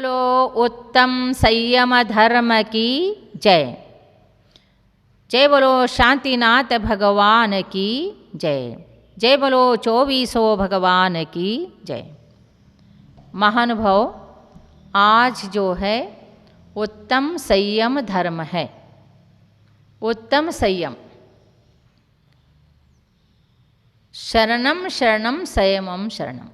बोलो उत्तम संयम धर्म की जय। जय बोलो शांतिनाथ भगवान की जय। जय बोलो 2400 भगवान की जय। महानुभाव, आज जो है उत्तम संयम धर्म है। उत्तम संयम, शरणम शरणम संयमम शरणम।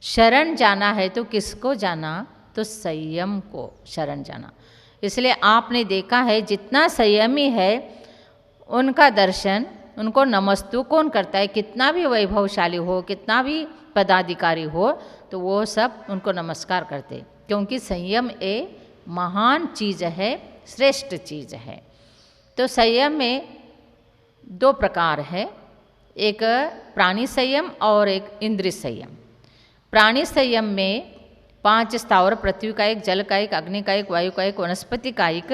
शरण जाना है तो किसको जाना? तो संयम को शरण जाना। इसलिए आपने देखा है जितना संयमी है उनका दर्शन, उनको नमस्तु कौन करता है? कितना भी वैभवशाली हो, कितना भी पदाधिकारी हो, तो वो सब उनको नमस्कार करते, क्योंकि संयम एक महान चीज़ है, श्रेष्ठ चीज़ है। तो संयम में दो प्रकार है, एक प्राणी संयम और एक इंद्रिय संयम। प्राणी संयम में 5 स्थावर, पृथ्वी का एक, जल का एक, अग्नि का एक, वायु का एक, वनस्पति का एक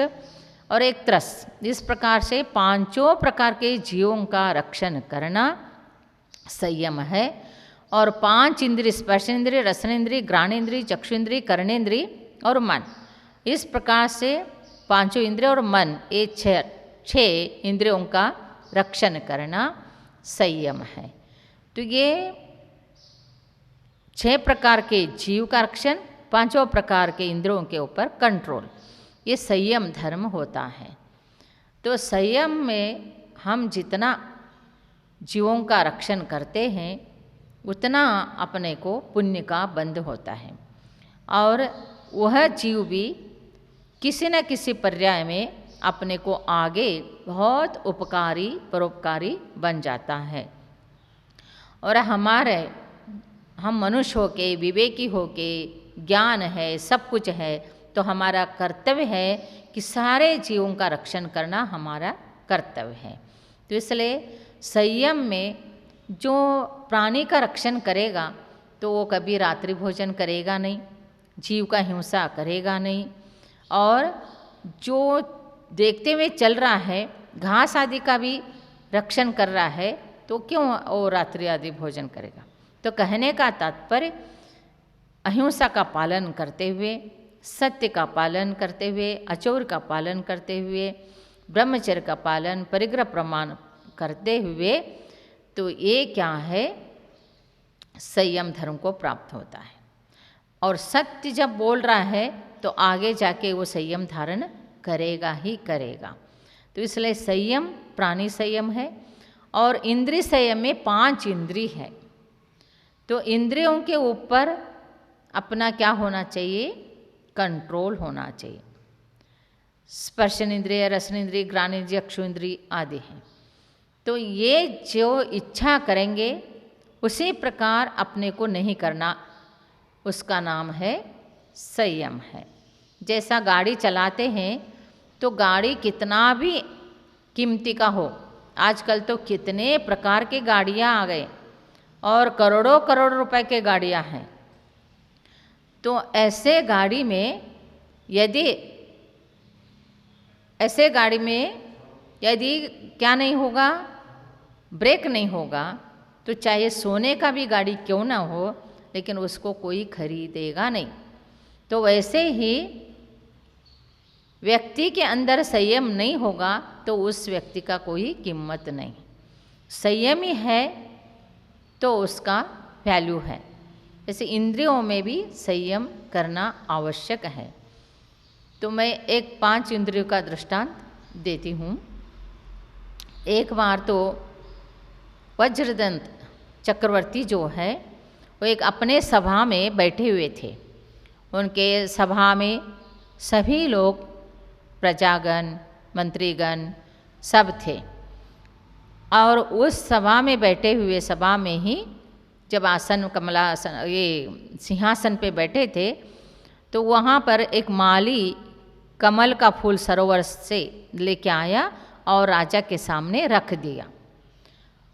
और एक त्रस। इस प्रकार से 5 प्रकार के जीवों का रक्षण करना संयम है। और 5 इंद्रिय, स्पर्श इंद्रिय, रसन इंद्रिय, घ्राण इंद्रिय, चक्षु इंद्रिय, कर्णेंद्रिय और मन, इस प्रकार से 5 इंद्रिय और मन, ये 6 इंद्रियों का रक्षण करना संयम है। तो ये 6 प्रकार के जीव का रक्षण, 5 प्रकार के इंद्रियों के ऊपर कंट्रोल, ये संयम धर्म होता है। तो संयम में हम जितना जीवों का रक्षण करते हैं उतना अपने को पुण्य का बंध होता है, और वह जीव भी किसी न किसी पर्याय में अपने को आगे बहुत उपकारी, परोपकारी बन जाता है। और हम मनुष्य होके, विवेकी होके, ज्ञान है, सब कुछ है, तो हमारा कर्तव्य है कि सारे जीवों का रक्षण करना हमारा कर्तव्य है। तो इसलिए संयम में जो प्राणी का रक्षण करेगा तो वो कभी रात्रि भोजन करेगा नहीं, जीव का हिंसा करेगा नहीं, और जो देखते हुए चल रहा है घास आदि का भी रक्षण कर रहा है, तो क्यों वो रात्रि आदि भोजन करेगा? तो कहने का तात्पर्य अहिंसा का पालन करते हुए, सत्य का पालन करते हुए, अचौर का पालन करते हुए, ब्रह्मचर्य का पालन, परिग्रह प्रमाण करते हुए, तो ये क्या है? संयम धर्म को प्राप्त होता है। और सत्य जब बोल रहा है तो आगे जाके वो संयम धारण करेगा ही करेगा। तो इसलिए संयम प्राणी संयम है। और इंद्रिय संयम में 5 इंद्रिय है, तो इंद्रियों के ऊपर अपना क्या होना चाहिए? कंट्रोल होना चाहिए। स्पर्शन इंद्रिय, रसन इंद्रिय, घ्राण इंद्रिय, चक्षु इंद्रिय आदि हैं। तो ये जो इच्छा करेंगे उसी प्रकार अपने को नहीं करना, उसका नाम है संयम है। जैसा गाड़ी चलाते हैं तो गाड़ी कितना भी कीमती का हो, आजकल तो कितने प्रकार के गाड़ियाँ आ गए और करोड़ों करोड़ रुपए के गाड़ियाँ हैं। तो ऐसे गाड़ी में यदि क्या नहीं होगा? ब्रेक नहीं होगा, तो चाहे सोने का भी गाड़ी क्यों ना हो, लेकिन उसको कोई खरीदेगा नहीं। तो वैसे ही व्यक्ति के अंदर संयम नहीं होगा तो उस व्यक्ति का कोई कीमत नहीं। संयमी है तो उसका वैल्यू है। जैसे इंद्रियों में भी संयम करना आवश्यक है। तो मैं एक 5 इंद्रियों का दृष्टांत देती हूँ। एक बार तो वज्रदंत चक्रवर्ती जो है वो एक अपने सभा में बैठे हुए थे। उनके सभा में सभी लोग, प्रजागण, मंत्रीगण सब थे। और उस सभा में बैठे हुए, सभा में ही जब आसन, कमलासन, ये सिंहासन पे बैठे थे, तो वहाँ पर एक माली कमल का फूल सरोवर से लेके आया और राजा के सामने रख दिया।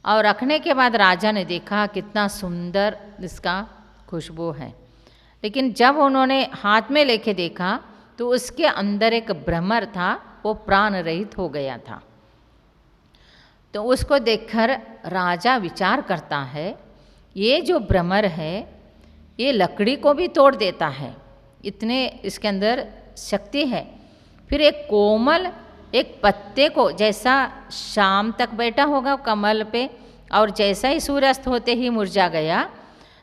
और रखने के बाद राजा ने देखा कितना सुंदर इसका खुशबू है, लेकिन जब उन्होंने हाथ में लेके देखा तो उसके अंदर एक भ्रमर था, वो प्राण रहित हो गया था। तो उसको देखकर राजा विचार करता है, ये जो भ्रमर है ये लकड़ी को भी तोड़ देता है, इतने इसके अंदर शक्ति है। फिर एक कोमल एक पत्ते को जैसा शाम तक बैठा होगा कमल पे, और जैसा ही सूर्यास्त होते ही मुरझा गया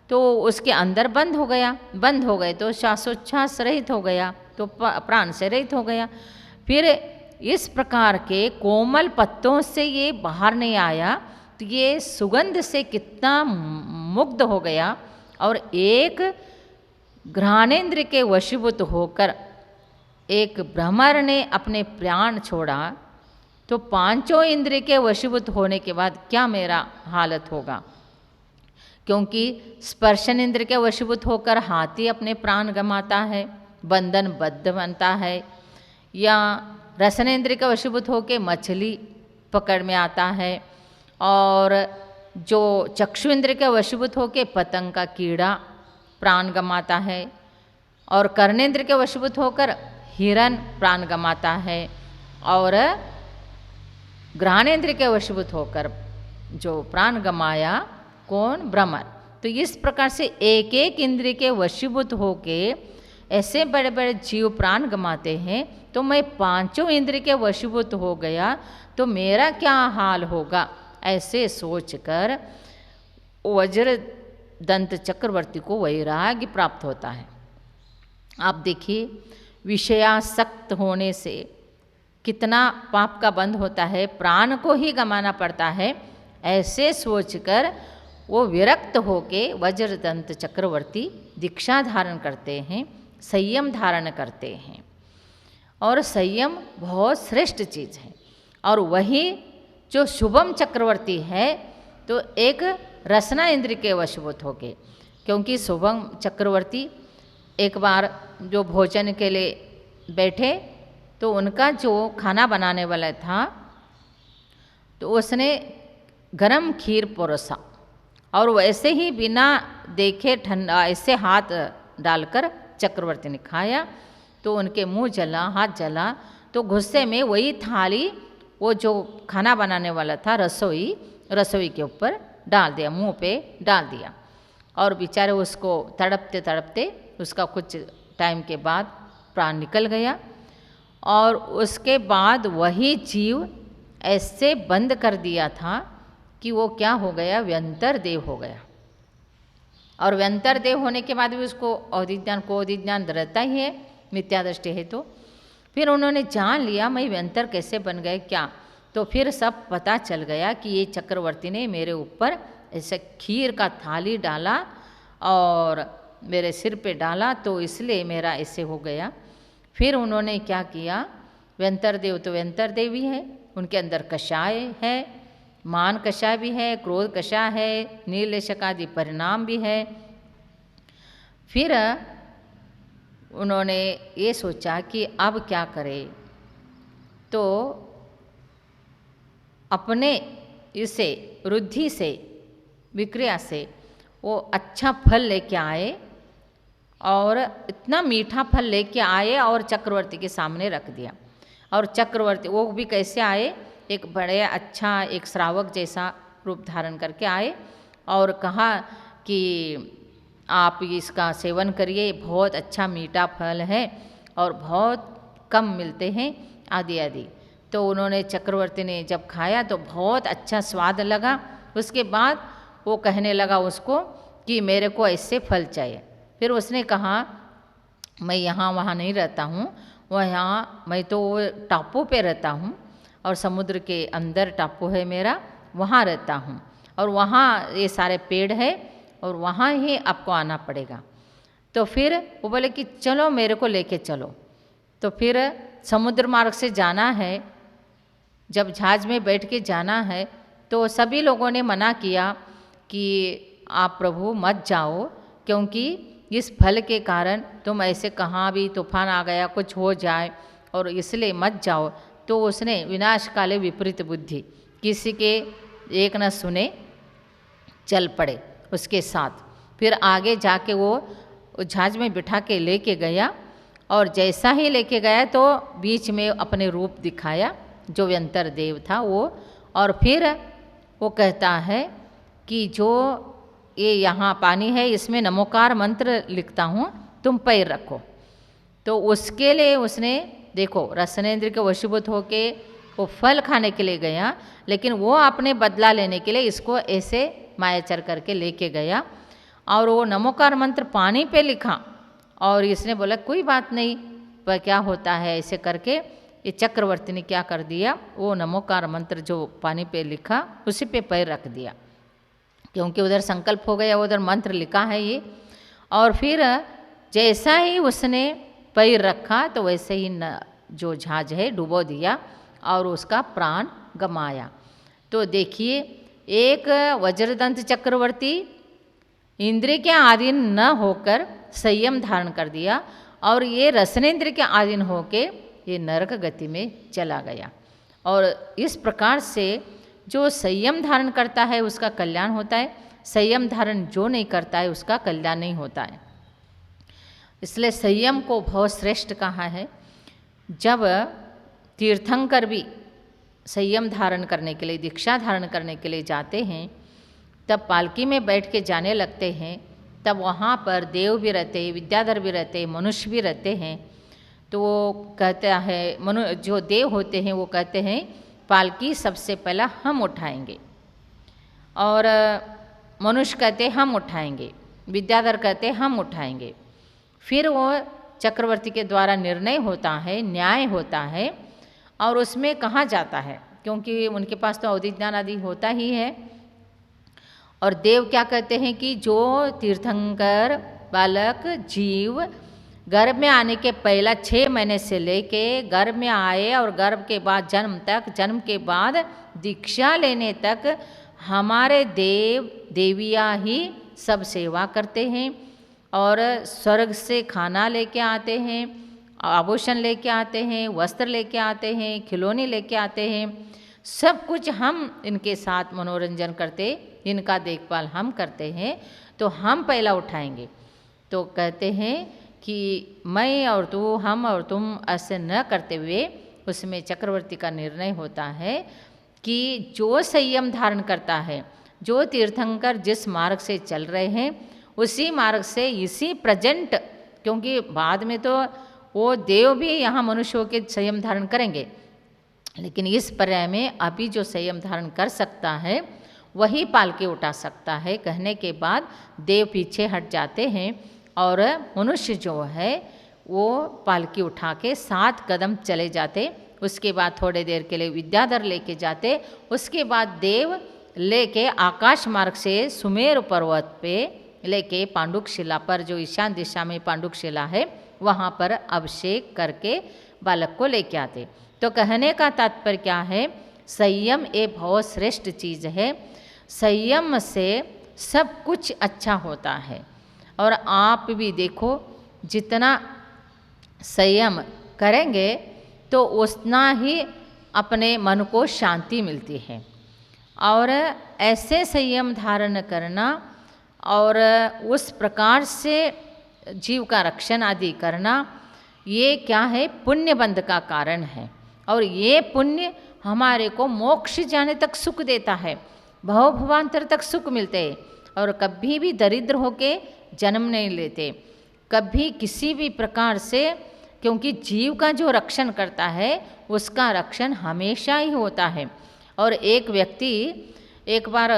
तो उसके अंदर बंद हो गया, बंद हो गए तो श्वासोच्छ्वास रहित हो गया, तो प्राण से रहित हो गया। फिर इस प्रकार के कोमल पत्तों से ये बाहर नहीं आया तो ये सुगंध से कितना मुग्ध हो गया, और एक घ्राणेन्द्र के वशीभूत होकर एक भ्रमर ने अपने प्राण छोड़ा, तो पांचों इंद्रिय के वशीभूत होने के बाद क्या मेरा हालत होगा। क्योंकि स्पर्शन इंद्र के वशीभूत होकर हाथी अपने प्राण गंवाता है, बंधन बद्ध बनता है, या रसनेन्द्र के वशीभूत होकर मछली पकड़ में आता है, और जो चक्षु इंद्र के वशीभूत होकर पतंग का कीड़ा प्राण गंवाता है, और कर्णेन्द्र के वशीभूत होकर हिरण प्राण गंवाता है, और घ्राणेन्द्र के वशीभूत होकर जो प्राण गंवाया कौन, भ्रमर। तो इस प्रकार से एक एक इंद्रिय के वशीभूत होके ऐसे बड़े बड़े जीव प्राण गंवाते हैं, तो मैं पांचों इंद्रिय के वशीभूत हो गया तो मेरा क्या हाल होगा, ऐसे सोचकर वज्र दंत चक्रवर्ती को वैराग्य प्राप्त होता है। आप देखिए विषयासक्त होने से कितना पाप का बंध होता है, प्राण को ही गंवाना पड़ता है। ऐसे सोचकर वो विरक्त होके वज्रदंत चक्रवर्ती दीक्षा धारण करते हैं, संयम धारण करते हैं। और संयम बहुत श्रेष्ठ चीज़ है। और वही जो शुभम चक्रवर्ती है तो एक रसना इंद्र के वशीभूत होके, क्योंकि शुभम चक्रवर्ती एक बार जो भोजन के लिए बैठे तो उनका जो खाना बनाने वाला था तो उसने गरम खीर परोसा, और वैसे ही बिना देखे ठंडा ऐसे हाथ डालकर चक्रवर्ती ने खाया, तो उनके मुंह जला, हाथ जला, तो गुस्से में वही थाली वो जो खाना बनाने वाला था रसोई के ऊपर डाल दिया, मुंह पे डाल दिया, और बेचारे उसको तड़पते तड़पते उसका कुछ टाइम के बाद प्राण निकल गया। और उसके बाद वही जीव ऐसे बंद कर दिया था कि वो क्या हो गया, व्यंतर देव हो गया। और व्यंतर देव होने के बाद भी उसको अवधिज्ञान रहता ही है, मिथ्या दृष्टि है। तो फिर उन्होंने जान लिया मैं व्यंतर कैसे बन गए क्या, तो फिर सब पता चल गया कि ये चक्रवर्ती ने मेरे ऊपर ऐसे खीर का थाली डाला और मेरे सिर पे डाला, तो इसलिए मेरा ऐसे हो गया। फिर उन्होंने क्या किया, व्यंतर देव तो व्यंतर देव ही है, उनके अंदर कषाय है, मान कषाय भी है, क्रोध कषाय है, नीलेशक आदि परिणाम भी है। फिर उन्होंने ये सोचा कि अब क्या करें, तो अपने इसे रुद्धि से विक्रिया से वो अच्छा फल लेके आए, और इतना मीठा फल लेके आए और चक्रवर्ती के सामने रख दिया। और चक्रवर्ती वो भी कैसे आए, एक बड़े अच्छा एक श्रावक जैसा रूप धारण करके आए और कहा कि आप इसका सेवन करिए, बहुत अच्छा मीठा फल है और बहुत कम मिलते हैं आदि आदि। तो उन्होंने चक्रवर्ती ने जब खाया तो बहुत अच्छा स्वाद लगा। उसके बाद वो कहने लगा उसको कि मेरे को ऐसे फल चाहिए। फिर उसने कहा मैं यहाँ वहाँ नहीं रहता हूँ, मैं तो टापू पे रहता हूँ और समुद्र के अंदर टापू है मेरा, वहाँ रहता हूँ और वहाँ ये सारे पेड़ है और वहाँ ही आपको आना पड़ेगा। तो फिर वो बोले कि चलो मेरे को लेके चलो। तो फिर समुद्र मार्ग से जाना है, जब जहाज में बैठ के जाना है तो सभी लोगों ने मना किया कि आप प्रभु मत जाओ, क्योंकि इस फल के कारण तुम ऐसे कहाँ भी तूफान आ गया कुछ हो जाए और इसलिए मत जाओ। तो उसने विनाश काले विपरीत बुद्धि, किसी के एक न सुने चल पड़े उसके साथ। फिर आगे जाके वो जहाज में बिठा के लेके गया और जैसा ही लेके गया तो बीच में अपने रूप दिखाया जो व्यंतर देव था वो। और फिर वो कहता है कि जो ये यहाँ पानी है इसमें नमोकार मंत्र लिखता हूँ, तुम पैर रखो। तो उसके लिए उसने देखो रसनेंद्र के वशीभूत होके वो फल खाने के लिए गया, लेकिन वो अपने बदला लेने के लिए इसको ऐसे मायाचार करके लेके गया और वो नमोकार मंत्र पानी पे लिखा और इसने बोला कोई बात नहीं, पर क्या होता है ऐसे करके ये चक्रवर्ती ने क्या कर दिया, वो नमोकार मंत्र जो पानी पे लिखा उसी पे पैर रख दिया, क्योंकि उधर संकल्प हो गया, उधर मंत्र लिखा है ये। और फिर जैसा ही उसने पैर रखा तो वैसे ही जो जहाज है डुबो दिया और उसका प्राण गमाया। तो देखिए एक वज्रदंत चक्रवर्ती इंद्रिय के अधीन न होकर संयम धारण कर दिया और ये रसनेंद्र के अधीन होके ये नरक गति में चला गया। और इस प्रकार से जो संयम धारण करता है उसका कल्याण होता है, संयम धारण जो नहीं करता है उसका कल्याण नहीं होता है। इसलिए संयम को बहुत श्रेष्ठ कहा है। जब तीर्थंकर भी संयम धारण करने के लिए, दीक्षा धारण करने के लिए जाते हैं, तब पालकी में बैठ के जाने लगते हैं, तब वहाँ पर देव भी रहते हैं, विद्याधर भी रहते हैं, मनुष्य भी रहते हैं। तो वो कहता है, जो देव होते हैं वो कहते हैं पालकी सबसे पहला हम उठाएंगे, और मनुष्य कहते हम उठाएंगे, विद्याधर कहते हम उठाएंगे। फिर वो चक्रवर्ती के द्वारा निर्णय होता है, न्याय होता है और उसमें कहा जाता है, क्योंकि उनके पास तो अवधि ज्ञान आदि होता ही है। और देव क्या कहते हैं कि जो तीर्थंकर बालक जीव गर्भ में आने के पहला 6 महीने से लेके गर्भ में आए और गर्भ के बाद जन्म तक, जन्म के बाद दीक्षा लेने तक हमारे देव देवियाँ ही सब सेवा करते हैं और स्वर्ग से खाना लेके आते हैं, आभूषण लेके आते हैं, वस्त्र लेके आते हैं, खिलौने लेके आते हैं, सब कुछ हम इनके साथ मनोरंजन करते, इनका देखभाल हम करते हैं, तो हम पहला उठाएंगे। तो कहते हैं कि मैं और तू, हम और तुम ऐसे न करते हुए उसमें चक्रवर्ती का निर्णय होता है कि जो संयम धारण करता है, जो तीर्थंकर जिस मार्ग से चल रहे हैं उसी मार्ग से इसी प्रेजेंट, क्योंकि बाद में तो वो देव भी यहाँ मनुष्य होकर संयम धारण करेंगे, लेकिन इस पर्याय में अभी जो संयम धारण कर सकता है वही पालकी उठा सकता है। कहने के बाद देव पीछे हट जाते हैं और मनुष्य जो है वो पालकी उठा के 7 कदम चले जाते। उसके बाद थोड़े देर के लिए विद्याधर लेके जाते, उसके बाद देव लेके आकाश मार्ग से सुमेर पर्वत पे लेके पांडुक शिला पर, जो ईशान दिशा में पांडुक शिला है, वहाँ पर अभिषेक करके बालक को लेके आते। तो कहने का तात्पर्य क्या है, संयम एक बहुत श्रेष्ठ चीज़ है। संयम से सब कुछ अच्छा होता है। और आप भी देखो जितना संयम करेंगे तो उतना ही अपने मन को शांति मिलती है। और ऐसे संयम धारण करना और उस प्रकार से जीव का रक्षण आदि करना, ये क्या है, पुण्य बंध का कारण है। और ये पुण्य हमारे को मोक्ष जाने तक सुख देता है, भव भवांतर तक सुख मिलते हैं, और कभी भी दरिद्र होके जन्म नहीं लेते, कभी किसी भी प्रकार से, क्योंकि जीव का जो रक्षण करता है उसका रक्षण हमेशा ही होता है। और एक व्यक्ति एक बार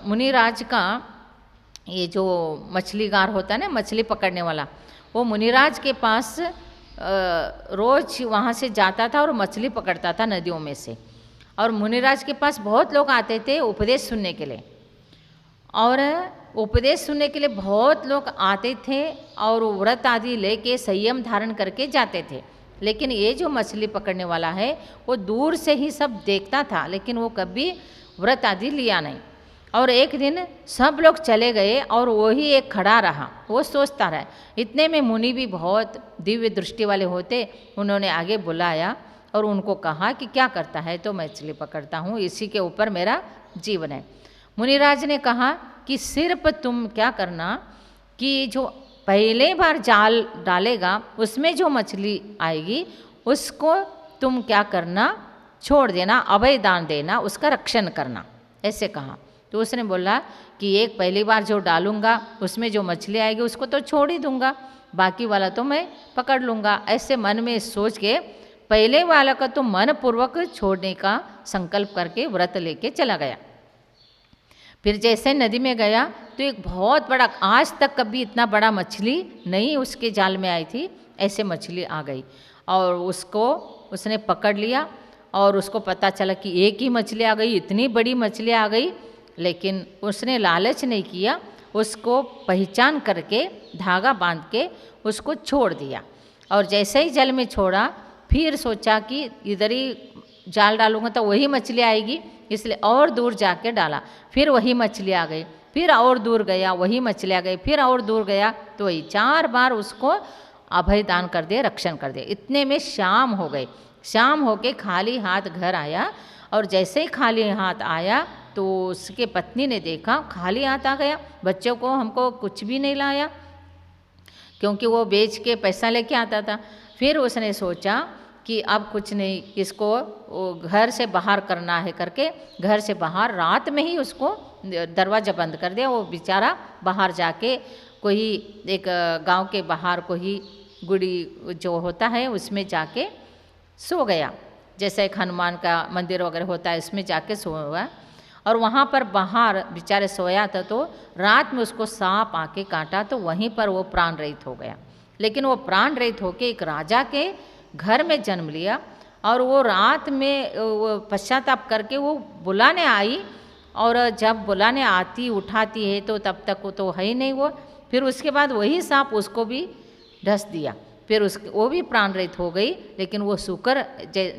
मुनिराज का, ये जो मछलीगार होता है ना, मछली पकड़ने वाला, वो मुनिराज के पास रोज वहाँ से जाता था और मछली पकड़ता था नदियों में से। और मुनिराज के पास बहुत लोग आते थे उपदेश सुनने के लिए, और उपदेश सुनने के लिए बहुत लोग आते थे और व्रत आदि लेके संयम धारण करके जाते थे। लेकिन ये जो मछली पकड़ने वाला है वो दूर से ही सब देखता था, लेकिन वो कभी व्रत आदि लिया नहीं। और एक दिन सब लोग चले गए और वही एक खड़ा रहा, वो सोचता रहा। इतने में मुनि भी बहुत दिव्य दृष्टि वाले होते, उन्होंने आगे बुलाया और उनको कहा कि क्या करता है, तो मछली पकड़ता हूँ, इसी के ऊपर मेरा जीवन है। मुनिराज ने कहा कि सिर्फ तुम क्या करना कि जो पहले बार जाल डालेगा उसमें जो मछली आएगी उसको तुम क्या करना, छोड़ देना, अभय दान देना, उसका रक्षण करना, ऐसे कहा। तो उसने बोला कि एक पहली बार जो डालूंगा उसमें जो मछली आएगी उसको तो छोड़ ही दूंगा, बाकी वाला तो मैं पकड़ लूँगा। ऐसे मन में सोच के पहले वाला का तो मन पूर्वक छोड़ने का संकल्प करके व्रत लेके चला गया। फिर जैसे नदी में गया तो एक बहुत बड़ा, आज तक कभी इतना बड़ा मछली नहीं उसके जाल में आई थी, ऐसे मछली आ गई और उसको उसने पकड़ लिया। और उसको पता चला कि एक ही मछली आ गई, इतनी बड़ी मछली आ गई, लेकिन उसने लालच नहीं किया, उसको पहचान करके धागा बांध के उसको छोड़ दिया। और जैसे ही जल में छोड़ा फिर सोचा कि इधर ही जाल डालूंगा तो वही मछली आएगी, इसलिए और दूर जाके डाला, फिर वही मछली आ गई, फिर और दूर गया वही मछली आ गई, फिर और दूर गया तो वही 4 बार उसको अभय दान कर दिया, रक्षण कर दिया। इतने में शाम हो गई। शाम होके खाली हाथ घर आया और जैसे ही खाली हाथ आया तो उसके पत्नी ने देखा खाली हाथ आ गया, बच्चों को हमको कुछ भी नहीं लाया, क्योंकि वो बेच के पैसा लेके आता था। फिर उसने सोचा कि अब कुछ नहीं, इसको घर से बाहर करना है करके घर से बाहर रात में ही उसको दरवाज़ा बंद कर दिया। वो बेचारा बाहर जाके कोई एक गांव के बाहर कोई गुड़ी जो होता है उसमें जाके सो गया, जैसे एक हनुमान का मंदिर वगैरह होता है इसमें जाके सोया। और वहाँ पर बाहर बेचारे सोया था तो रात में उसको सांप आके काटा तो वहीं पर वो प्राण रहित हो गया। लेकिन वो प्राण रहित होके एक राजा के घर में जन्म लिया और वो रात में वो पश्चाताप करके वो बुलाने आई, और जब बुलाने आती उठाती है तो तब तक वो तो है ही नहीं वो। फिर उसके बाद वही सांप उसको भी ढस दिया, फिर वो भी प्राण रहित हो गई, लेकिन वो शुकर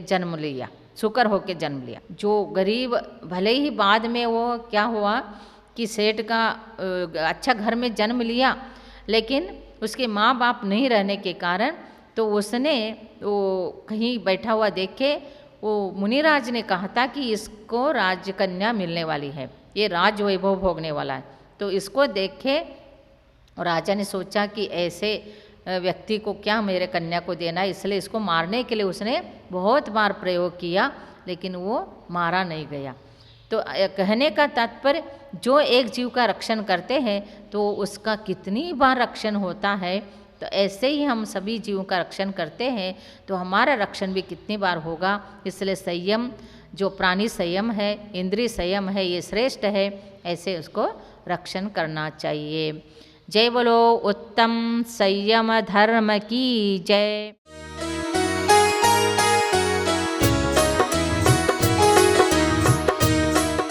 जन्म लिया, शुकर होके जन्म लिया। जो गरीब भले ही बाद में वो क्या हुआ कि सेठ का अच्छा घर में जन्म लिया, लेकिन उसके माँ बाप नहीं रहने के कारण तो उसने वो कहीं बैठा हुआ देखे, वो मुनिराज ने कहा था कि इसको राजकन्या मिलने वाली है, ये राज वैभव भोगने वाला है। तो इसको देखे और राजा ने सोचा कि ऐसे व्यक्ति को क्या मेरे कन्या को देना है, इसलिए इसको मारने के लिए उसने बहुत बार प्रयोग किया, लेकिन वो मारा नहीं गया। तो कहने का तात्पर्य जो एक जीव का रक्षण करते हैं तो उसका कितनी बार रक्षण होता है। तो ऐसे ही हम सभी जीवों का रक्षण करते हैं तो हमारा रक्षण भी कितनी बार होगा। इसलिए संयम, जो प्राणी संयम है, इंद्रिय संयम है, ये श्रेष्ठ है, ऐसे उसको रक्षण करना चाहिए। जय बोलो उत्तम संयम धर्म की जय।